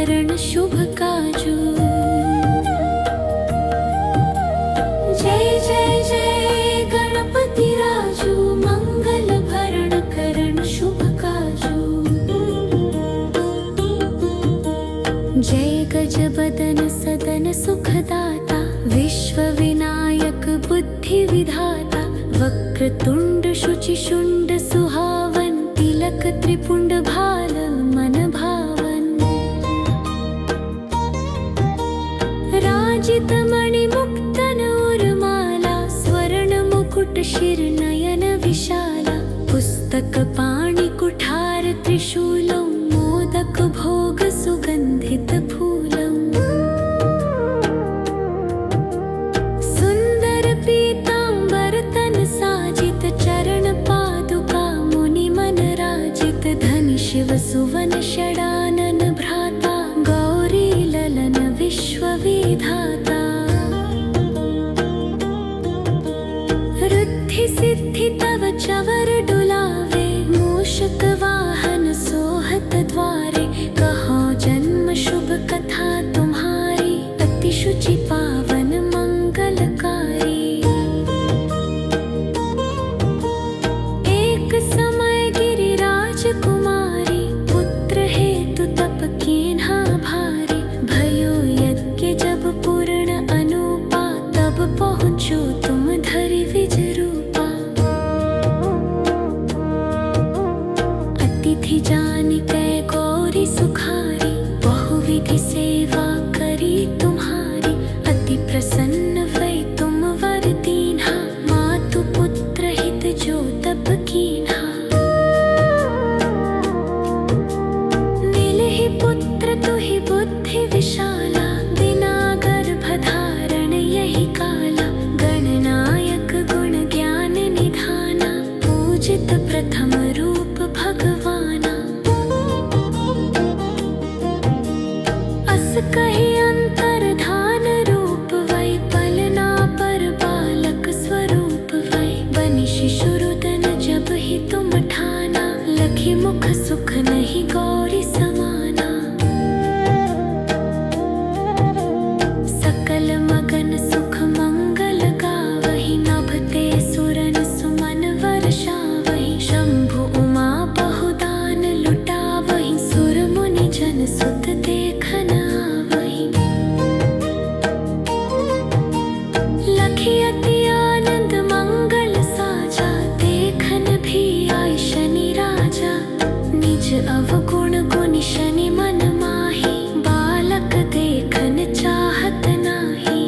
करण शुभ काजू। जय जय जय गणपति राजू, मंगल भरण करण शुभ काजू। जय गजबदन सदन सुखदाता, विश्व विनायक बुद्धि विधाता। वक्रतुंड शुचि शुंड सुहावन, तिलक त्रिपुंड भाल मन भावन। राजित मणि मुक्तन उर्माला, स्वर्ण मुकुट शिर नयन विशाला। पुस्तक पाणि कुठार त्रिशूलं, मोदक भोग सुगंधित फूलं। सुंदर पीतांबर तन साजित, चरण पादुका मुनि मन राजित। धनि शिव सुवन षडानन भ्राता, गौरी ललन विश्व विधाता। रुद्धि सिद्धि तव चवर डुलावे, मूषक वाहन सोहत द्वारे। कहो जन्म शुभ कथा तुम्हारी, अति शुचि पावन मंगलकारी। एक समय गिरिराज कुमारी, पुत्र हेतु तप कीन्हा भारी। भयो यज्ञ जब पूर्ण अनुपा, तब पहुँचो तुम धरि विज रूपा। अतिथि जान कै गौरी सुखारी, बहुविधि सेवा करी तुम्हारी। अति प्रसन्न भई तुम वर दीन्हा, मातु पुत्र हित जो तप कीन्हा। मिलहि पुत्र तुहि बुद्धि विशाला, बिना गर्भ धारण यही काला। गणनायक गुण ज्ञान निधाना, पूजित प्रथम रूप भगवाना। अस कहि अंतर्धान रूप वै, पलना पर बालक स्वरूप वै। बनि शिशु रुदन जब ही तुम ठाना, लखि मुख सुख नहीं गौरी समाना। सकल मगन सुख मंगल गावहि, नभते सुरन सुमन वर्षावहि। शंभु उमा बहुदान लुटावहि, सुर मुनि जन सुत देखन आवहि। लखि अति आनंद मंगल साजा, देखन भी आए शनि राजा। निज अवगुण गुनि शनि मन माही, बालक देखन चाहत नाही।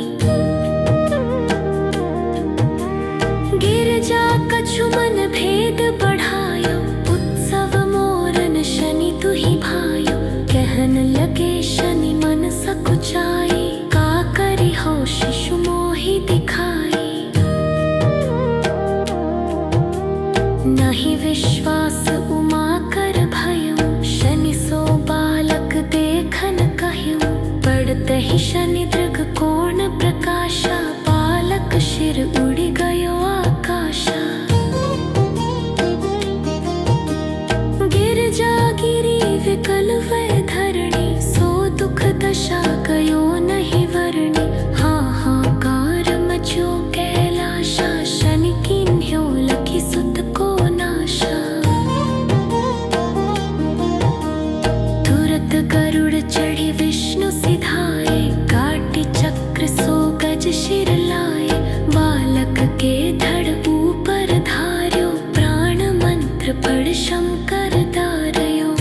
गिरजा कछु मन भेद बढ़ायो, उत्सव मोरन शनि तुहि भायो। कहन लगे शनि मन सकुचाई, का करि हो शिशु मोहि दिखाई। नहीं विश्वास उमा कर भयउ, शनि सो बालक देखन कह्यउ। पड़ते ही शनि दृग कोण प्रकाशा, बालक शिर उड़ि गयो आकाशा। गिरजा गिरी विकल वै धरणी, सो दुख दशा गयो नहीं वरणी। हाहाकार मचो कैलाशा, शनि कीन्ह्यो लखि सुत को नाशा। तुरत गरुड़ चढ़ी विष्णु सिधाए, काटी चक्र सो गज शिर लाए। बालक के धड़ ऊपर धार्यो, प्राण मंत्र पढ़ शंकर दारयो।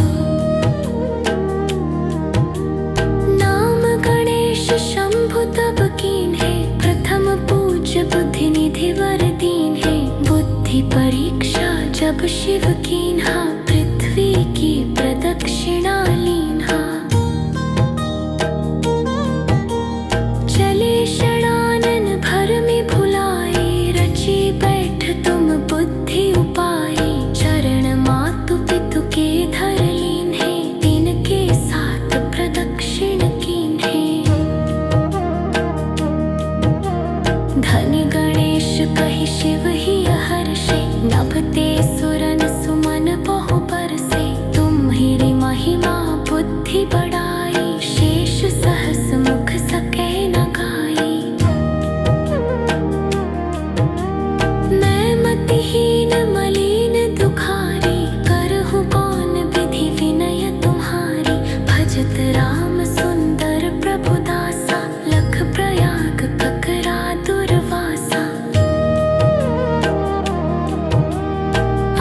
नाम गणेश शंभु तब कीन्हे, प्रथम पूज्य बुद्धि निधि वर दीन्हे। बुद्धि परीक्षा जब शिव कीन्हा, पृथ्वी की प्रदक्षिणा लीन्हा। चले षडानन भर में भुलाए, रची बैठ तुम बुद्धि उपाय। चरण मातु पितु के धर लीन्हे, तिनके साथ प्रदक्षिण कीन्हे। धनि गणेश कहि शिव ही हर्षे, नभते सुरन सुमन भक्त राम सुंदर प्रभु दासा, लख प्रयाग ककरा दुर्वासा।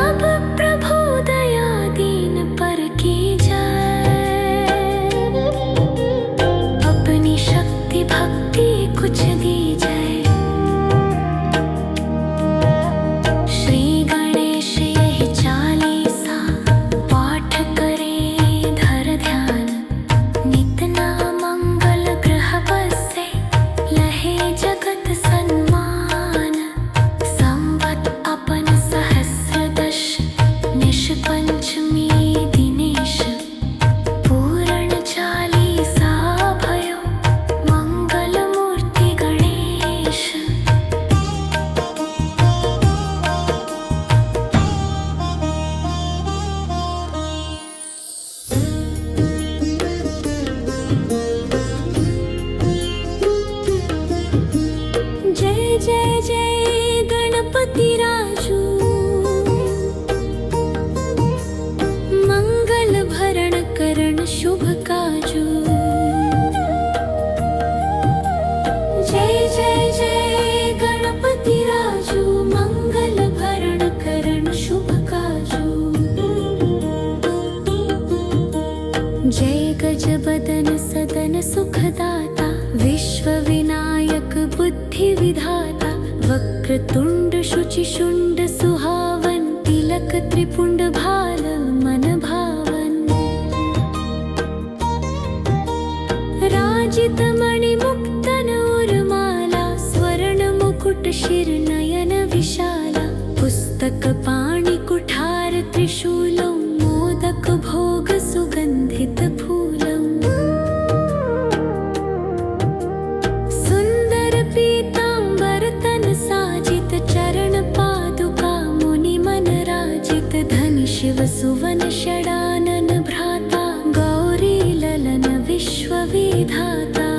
अब प्रभु दया दीन पर की जाए, अपनी शक्ति भक्ति कुछ दी जाए। जय जय गणपति राजू, मंगल भरण करण शुभ काजू। जय जय जय गणपति राजू, मंगल भरण करण शुभ काजू। जय गजबदन सदन सुखदाता, विश्व विनायक बुद्धि विधाता। वक्रतुंड शुचि शुंड सुहावन, तिलक त्रिपुंड भाल मन भावन। राजित मणि मुक्तन उर्माला, स्वर्ण मुकुट शिर नयन विशाला। पुस्तक पाणि कुठार त्रिशूलं, मोदक भोग सुगंधित फूलं। सुंदर पीतांबर तन साजित, चरण पादुका मुनि मन राजित। धनि शिव सुवन षडानन भ्राता, गौरी ललन विश्व विधाता।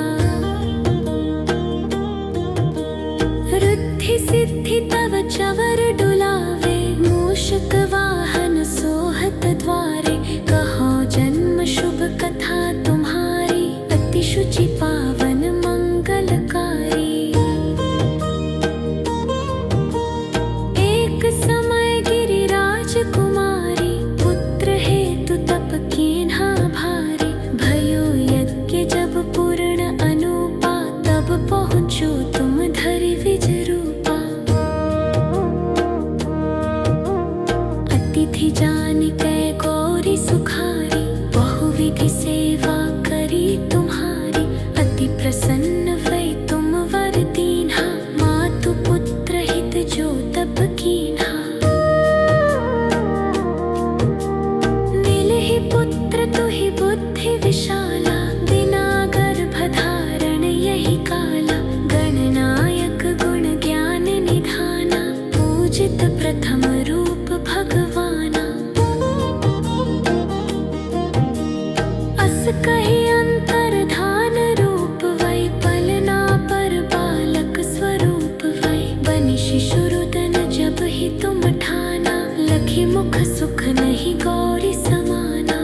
रुद्धि सिद्धि तव चवर डुलावे, मूषक वाहन सोहत द्वारे। कहो जन्म शुभ कथा तुम्हारी, अति शुचि पावन मंगलकारी। एक समय गिरिराज कुमारी, पुत्र हेतु तप कीन्हा भारी। भयो यज्ञ जब पूर्ण अनुपा, तब पहुँचो तुम धरि विज रूपा। अतिथि जान कै गौरी सुखारी, बहुविधि सेवा करी तुम्हारी। अति प्रसन्न भई तुम वर दीन्हा, मातु पुत्र हित जो तप कीन्हा। मिलहि पुत्र तुहि बुद्धि विशाला, बिना गर्भ धारण यही काला। गणनायक गुण ज्ञान निधाना, पूजित प्रथम रूप भगवाना। अस कहि अंतर्धान रूप वै, पलना पर बालक स्वरूप वै। बनि शिशु रुदन जब ही तुम ठाना, लखि मुख सुख नहीं गौरी समाना।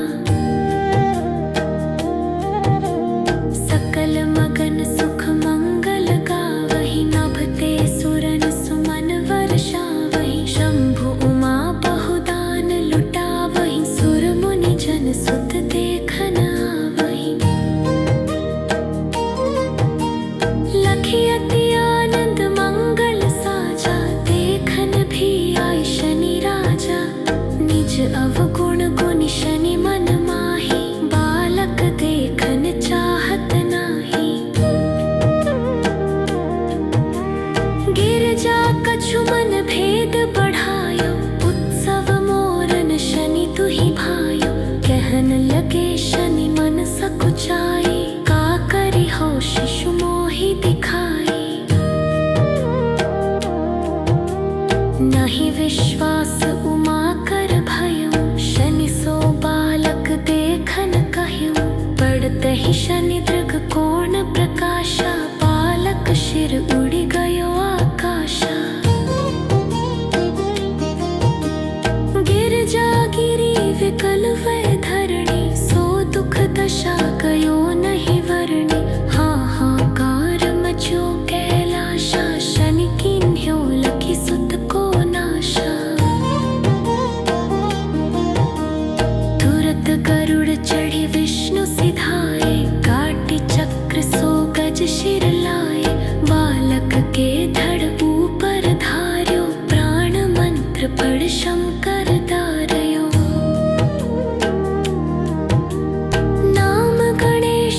सकल मगन सुख मंगल गावहि, नभते सुरन सुमन वर्षावहि। शंभु उमा बहुदान लुटावहि, सुर मुनि जन सुत देखन आवहि। लखि अति आनंद मंगल साजा, देखन भी आए शनि राजा। निज अवगुण गुनि शनि मन माही, बालक देखन चाहत नाही। गिरजा कछु मन भेद बढ़ायो, उत्सव मोरन शनि तुहि भायो। कहन लगे शनि मन सकुचाई, का करि हो शिशु मोहि दिखाई। नहीं विश्वास उमा कर भयो, शनि सो बालक देखन कह्यो। पड़ते ही शनि दृग कोण प्रकाशा, बालक शिर उड़ि गयो आकाशा। गिरजा गिरी विकल वै धरणी, सो दुख दशा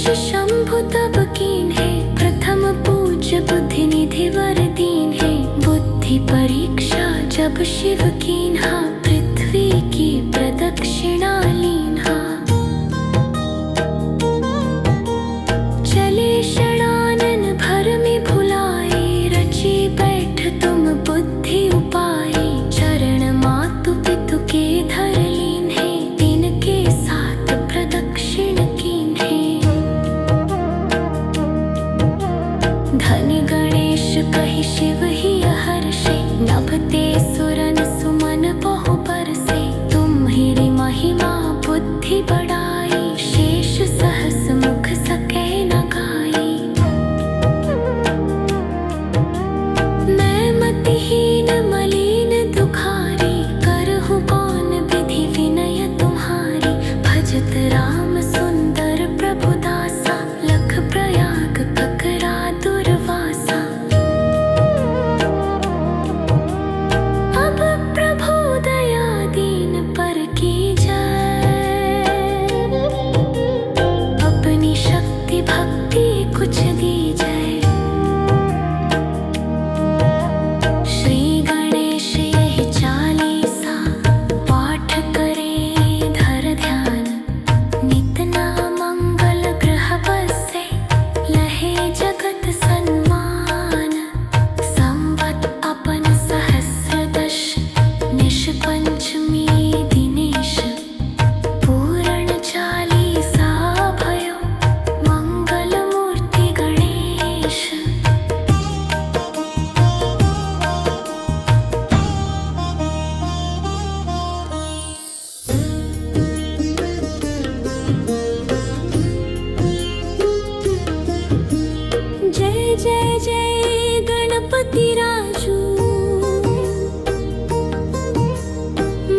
शेष शंभु तब कीन है, प्रथम पूज्य बुद्धि निधि वर दीन है। बुद्धि परीक्षा जब शिव कीन्हा, पृथ्वी की प्रदक्षिणा लीन्हा। चले षडानन भर में भुलाए, रची बैठ तुम बुद्धि उपाय। चरण मातु पितु के धर लीन है, तिनके साथ प्रदक्षिण कीन है। धनि गणेश कहि शिव ही हर्षे, नभते सुरन सुमन बहु बरसे। तुम्हिरी महिमा बुद्धि बढ़ाई, शेष सहस मुख सके न गाई। मैं मतिहीन मलिन दुखारी, करहु कौन विधि विनय तुम्हारी। भजत राम सुंदर प्रभु दासा, लख प्रयाग ककरा दुर्वासा। अब प्रभु दया दीन पर कीजय, अपनी शक्ति भक्ति कुछ दीजय। श्री गणेश यही चालीसा, पाठ करे धर ध्यान। नित ना मंगल ग्रह बसे, लहे जगत सन्मान। संवत अपन सहस्र दश, निश पंचमी दिनेश। पूर्ण चालीसा भयो, मंगल मूर्ति गणेश। जय जय जय गणपति राजू,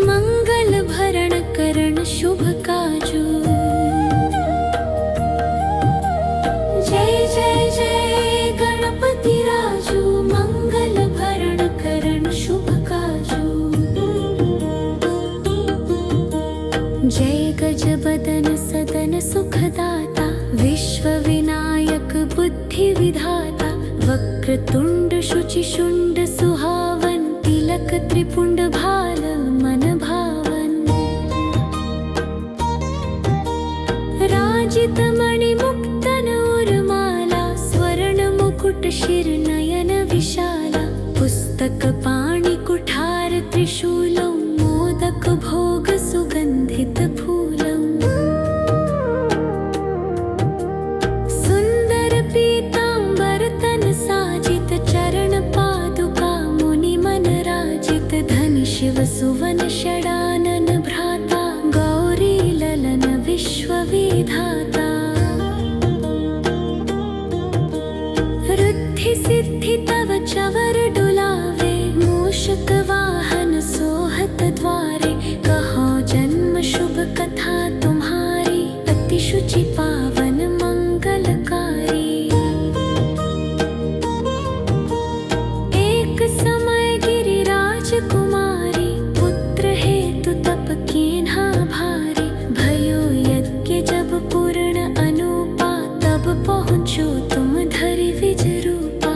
मंगल भरण करण शुभ काजू। जय जय जय गणपति राजू, मंगल भरण करण शुभ काजू। जय गजबदन सदन सुखदाता, विश्व विनायक बुद्धि विधाता। वक्रतुंड शुचि शुंड सुहावन, तिलक त्रिपुंड भाल मन भावन। राजित मणि मुक्तन उर्माला, स्वर्ण मुकुट शिर नयन विशाला। पुस्तक पाणि कुठार त्रिशूलौ, मोदक भोग सुगंधित फूलौ। सुंदर पीतांबर तन साजित, चरण पादुका मुनि मन राजित। धनि शिव सुवन षडानन भ्राता, गौरी ललन विश्व विधाता। रुद्धि सिद्धि तव चवर डुलावे, मूषक वाहन सोहत द्वारे। कहो जन्म शुभ कथा तुम्हारी, अति शुचि पावन मंगलकारी। एक समय गिरिराज कुमारी, पुत्र हेतु तप कीन्हा भारी। भयो यज्ञ जब पूर्ण अनुपा, तब पहुँचो तुम धरि विज रूपा।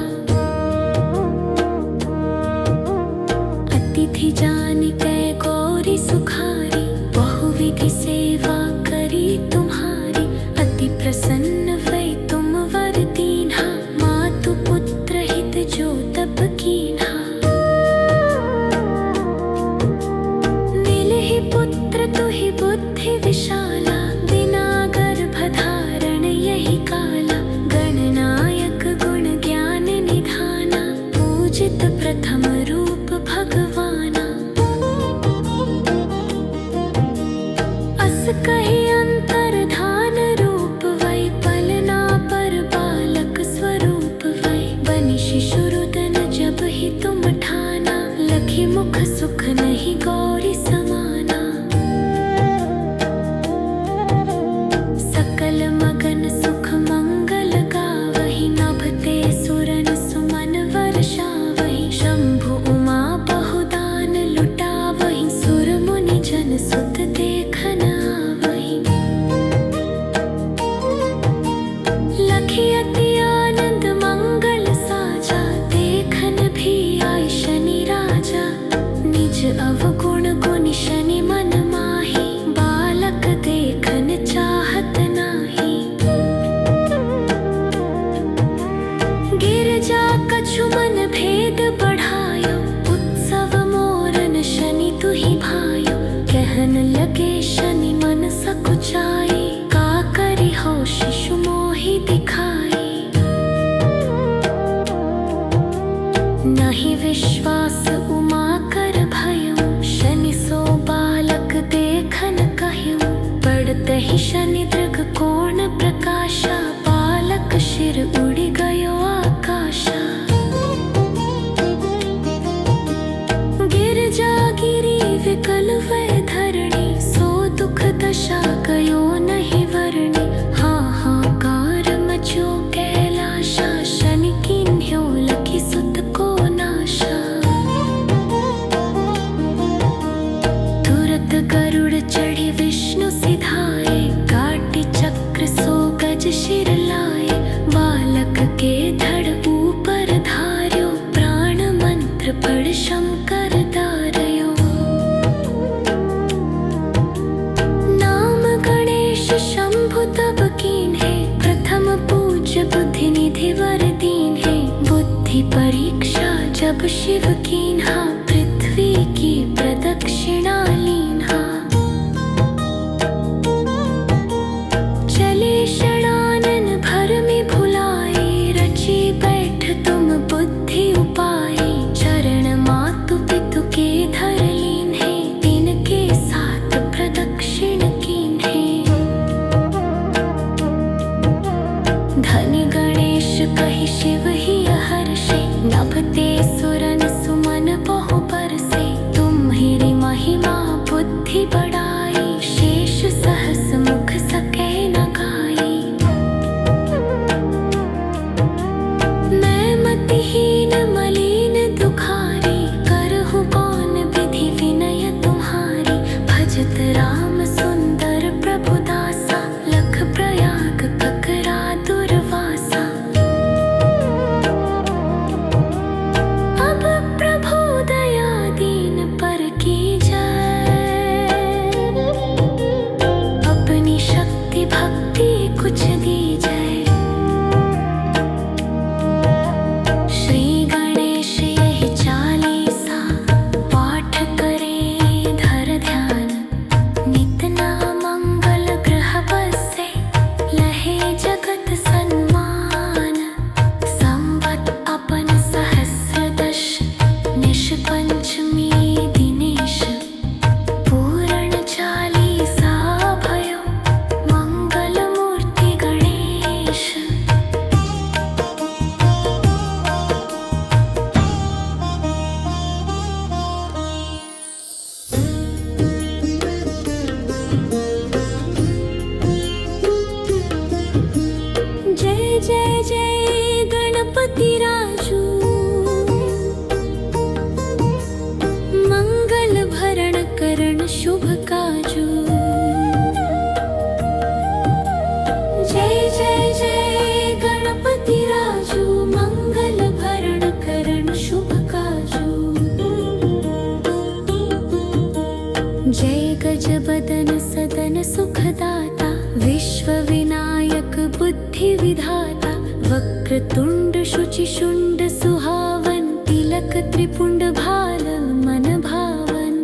अतिथि जान कै गौरी सुखारी, बहुविधि सेवा करी तुम्हारी। अति प्रसन्न भई तुम वर दीन्हा, मातु पुत्र हित जो तप कीन्हा। मिलहि पुत्र तुहि बुद्धि विशाला, बिना गर्भ धारण शिशु मोहि दिखाई। नहीं विश्वास उमा कर भयं, शनि सो बालक देखन कह्यं। पड़ते ही शनि दृग कोण प्रकाशा, बालक शिर उड़ी गयो आकाशा। गिरजा गिरी विकल वै धरणी, सो दुख दशा गयो नहीं वरणी। हाहाकार मचो कैलाशा, शनि कीन्ह्यो लखी सुत को नाशा। तुरत गरुड़ चढ़ी विष्णु सिधाए, काटी चक्र सो गज शिर लाए। बालक के धड़ ऊपर धार्यो, प्राण मंत्र पढ़ शंकर दारयो। नाम गणेश शंभु तब कीन्हे, प्रथम पूज्य बुद्धि निधि वर दीन्हे। बुद्धि परीक्षा जब शिव कीन्हा, पृथ्वी की प्रदक्षिणा लीन्हा। चले षडानन भर में भुलाए, रची बैठ तुम बुद्धि उपाय। चरण मातु पितु के धर लीन्हे, तिनके साथ प्रदक्षिण कीन्हे। धनि गणेश कहि शिव ही हर्षे, नभते सुरन सुमन बहु बरसे। तुम्हिरी महिमा बुद्धि बढ़ाई, शेष सहस मुख सकै न गाई। मैं मतिहीन मलिन दुखारी, करहु कौन विधि विनय तुम्हारी। भजत राम सुंदर प्रभु दासा, लख प्रयाग ककरा दुर्वासा। अब प्रभु दया दीन पर कीजै, अपनी शक्ति भक्ति कुछ दीजै। श्री गणेश यही चालीसा, पाठ करे धर ध्यान। नित नाम मंगल ग्रह बसे, लहे जगत सन्मान। संवत अपन सहस्र दश, निश पंचमी दिनेश। पूर्ण चालीसा भयो, मंगल मूर्ति गणेश। जय जय जय गणपति राजू, मंगल भरण करण शुभ काजू। जय जय जय गणपति राजू, मंगल भरण करण शुभ काजू। जय गज बदन सदन सुखदाता, विश्व विनायक बुद्धि विधाता। वक्रतुंड शुचि शुंड सुहावन, तिलक त्रिपुंड भाल मन भावन।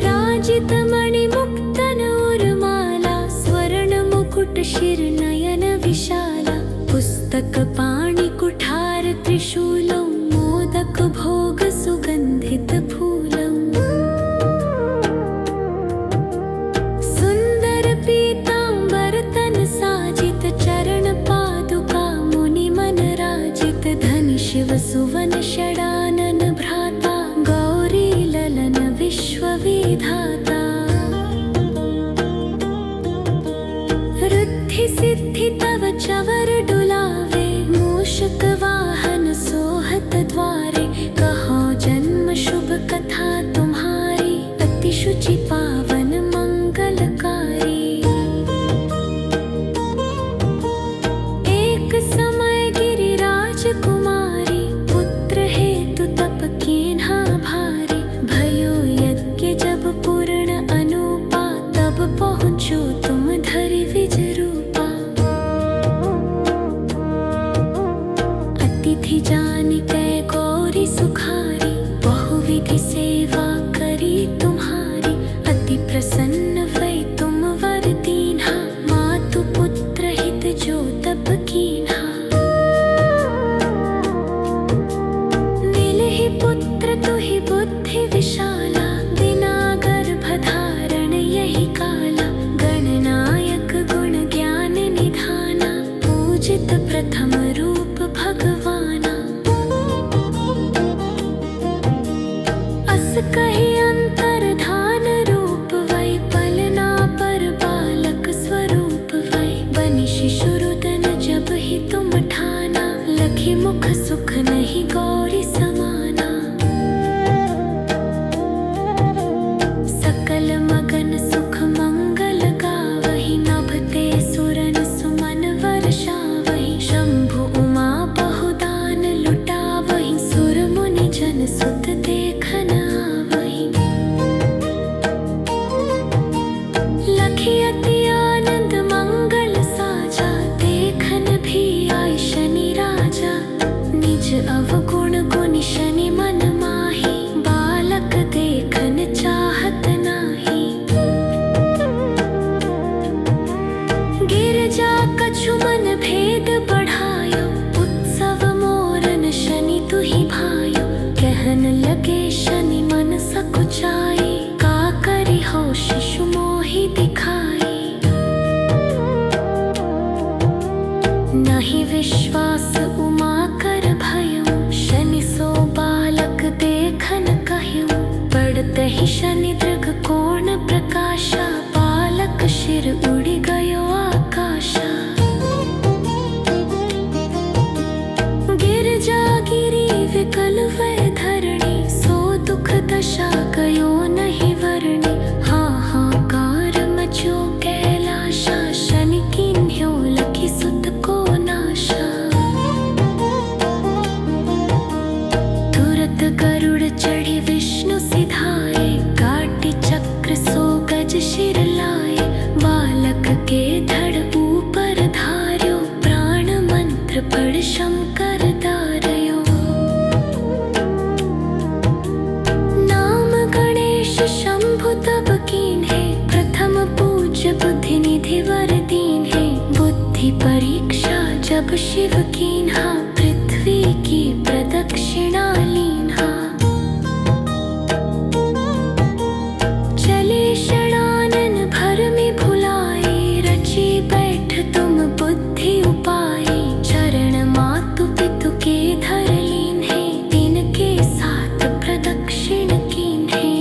राजित मणि मुक्तन उर्माला, स्वर्ण मुकुट शिर नयन विशाला। पुस्तक पाणि कुठार त्रिशूलं, मोदक भोग सुगंधित फूलं। सुंदर पीतांबर तन साजित, चरण पादुका मुनि मन राजित। धनि शिव सुवन षडानन भ्राता, गौरी ललन विश्व विधाता। रुद्धि सिद्धि तव चवर डुलावे, मूषक वाहन सोहत द्वारे। कहो जन्म शुभ कथा तुम्हारी, अति शुचि पावन मंगलकारी। एक समय गिरिराज कुमारी, पुत्र हेतु तप कीन्हा भारी। भयो यज्ञ जब पूर्ण अनुपा, तब पहुँचो तुम धरि विज रूपा। अतिथि जान कै गौरी सुखारी, बहुविधि सेवा करी तुम्हारी। अति प्रसन्न भई तुम शिर उड़ गयो आकाशा। गिरजा गिरी विकल वै धरणी, सो दुख दशा गयो नहीं वर्णी। हाहाकार मचो कैलाशा, शनि कीन्ह्यो लखी सुत को नाशा। तुरत गरुड़ चढ़ी विष्णु सिधाए, काटी चक्र सो गज शिर लाए। बालक के धड़ ऊपर धार्यो, प्राण मंत्र पढ़ शंकर दारयो। नाम गणेश शंभु तब कीन्हे, प्रथम पूज्य बुद्धि निधि वर दीन्हे। बुद्धि परीक्षा जब शिव कीन्हा, पृथ्वी की प्रदक्षिणा लीन्हा। चले षडानन भर में भुलाए, रची बैठ तुम बुद्धि उपाय। चरण मातु पितु के धर लीन्हे, तिनके साथ प्रदक्षिण कीन्हे।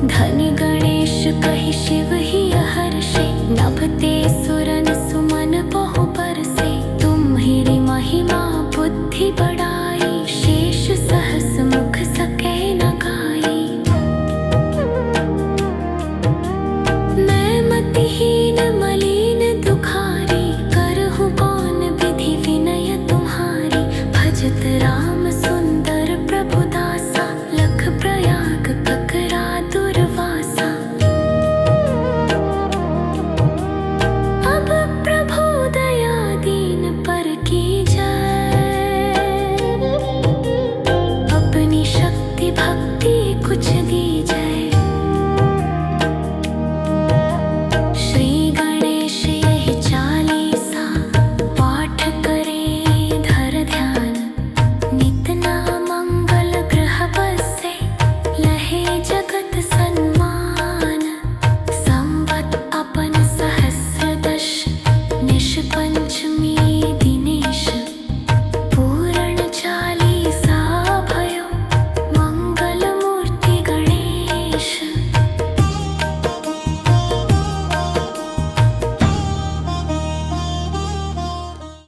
धनि गणेश कहि शिव ही हर्षे, नभते सुरन सुमन बहु बरसे। तुम्हिरी महिमा बुद्धि बड़ी